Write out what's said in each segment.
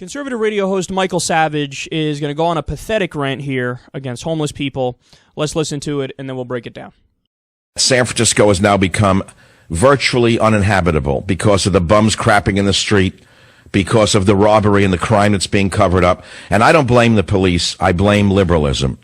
Conservative radio host Michael Savage is going to go on a pathetic rant here against homeless people. Let's listen to it, and then we'll break it down. San Francisco has now become virtually uninhabitable because of the bums crapping in the street, because of the robbery and the crime that's being covered up. And I don't blame the police. I blame liberalism.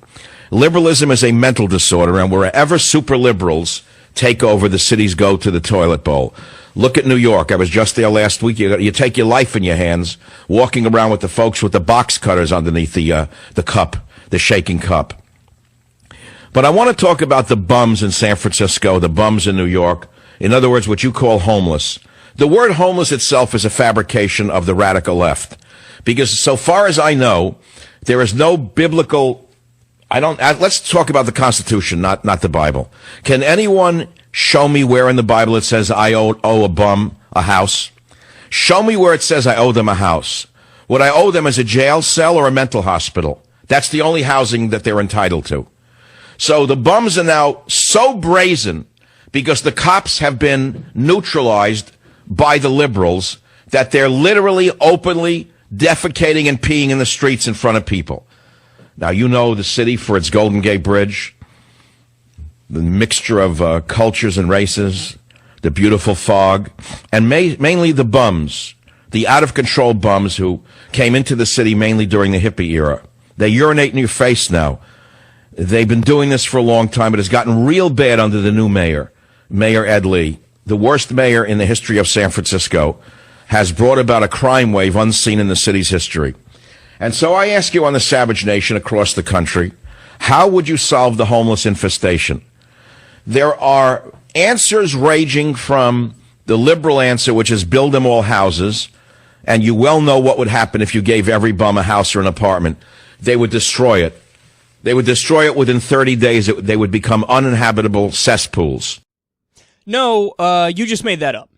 Liberalism is a mental disorder, and wherever super liberals take over, the cities go to the toilet bowl. Look at New York. I was just there last week. You take your life in your hands, walking around with the folks with the box cutters underneath the cup, the shaking cup. But I want to talk about the bums in San Francisco, the bums in New York. In other words, what you call homeless. The word homeless itself is a fabrication of the radical left. Because so far as I know, there is no biblical... let's talk about the Constitution, not the Bible. Can anyone show me where in the Bible it says I owe a bum a house? Show me where it says I owe them a house. What I owe them is a jail cell or a mental hospital. That's the only housing that they're entitled to. So the bums are now so brazen because the cops have been neutralized by the liberals that they're literally openly defecating and peeing in the streets in front of people. Now, you know the city for its Golden Gate Bridge, the mixture of cultures and races, the beautiful fog, and mainly the bums, the out-of-control bums who came into the city mainly during the hippie era. They urinate in your face now. They've been doing this for a long time. It has gotten real bad under the new mayor, Mayor Ed Lee. The worst mayor in the history of San Francisco has brought about a crime wave unseen in the city's history. And so I ask you on the Savage Nation across the country, how would you solve the homeless infestation? There are answers ranging from the liberal answer, which is build them all houses, and you well know what would happen if you gave every bum a house or an apartment. They would destroy it. They would destroy it within 30 days. They would become uninhabitable cesspools. No, you just made that up.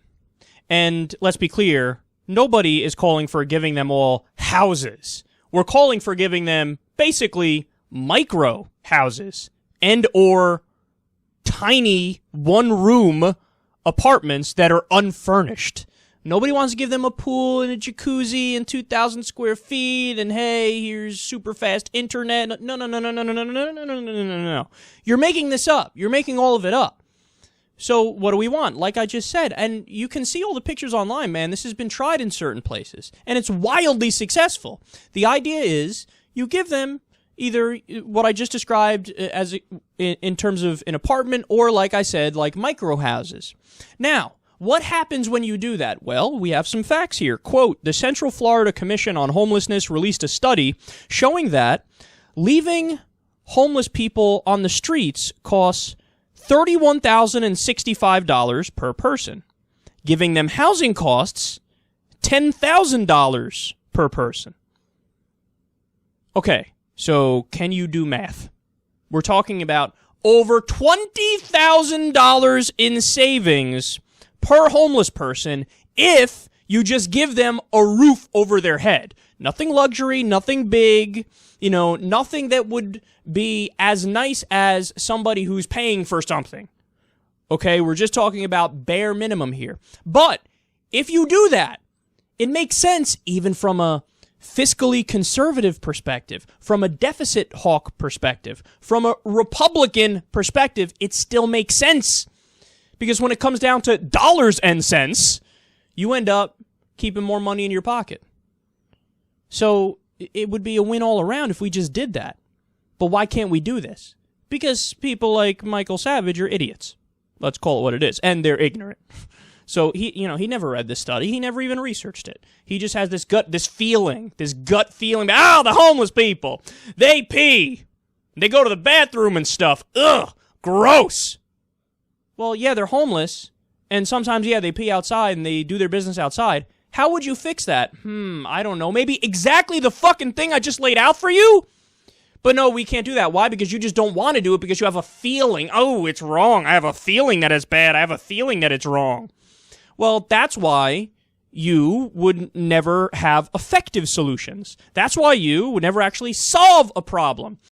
And let's be clear, nobody is calling for giving them all houses. We're calling for giving them basically micro houses and or tiny one-room apartments that are unfurnished. Nobody wants to give them a pool and a jacuzzi and 2,000 square feet and, hey, here's super fast internet. No. You're making this up. You're making all of it up. So what do we want? Like I just said, and you can see all the pictures online, man. This has been tried in certain places, and it's wildly successful. The idea is you give them either what I just described as in terms of an apartment or, like I said, like micro houses. Now, what happens when you do that? Well, we have some facts here. Quote, the Central Florida Commission on Homelessness released a study showing that leaving homeless people on the streets costs $31,065 per person. Giving them housing costs $10,000 per person. Okay, so can you do math? We're talking about over $20,000 in savings per homeless person if you just give them a roof over their head. Nothing luxury, nothing big, nothing that would be as nice as somebody who's paying for something. Okay, we're just talking about bare minimum here. But if you do that, it makes sense even from a fiscally conservative perspective, from a deficit hawk perspective, from a Republican perspective, it still makes sense. Because when it comes down to dollars and cents, you end up keeping more money in your pocket. So it would be a win all around if we just did that. But why can't we do this? Because people like Michael Savage are idiots. Let's call it what it is. And they're ignorant. So he never read this study. He never even researched it. He just has this gut feeling, the homeless people, they pee. They go to the bathroom and stuff. Ugh, gross. Well, yeah, they're homeless, and sometimes, yeah, they pee outside and they do their business outside. How would you fix that? I don't know. Maybe exactly the fucking thing I just laid out for you? But no, we can't do that. Why? Because you just don't want to do it because you have a feeling. Oh, it's wrong. I have a feeling that it's bad. I have a feeling that it's wrong. Well, that's why you would never have effective solutions. That's why you would never actually solve a problem.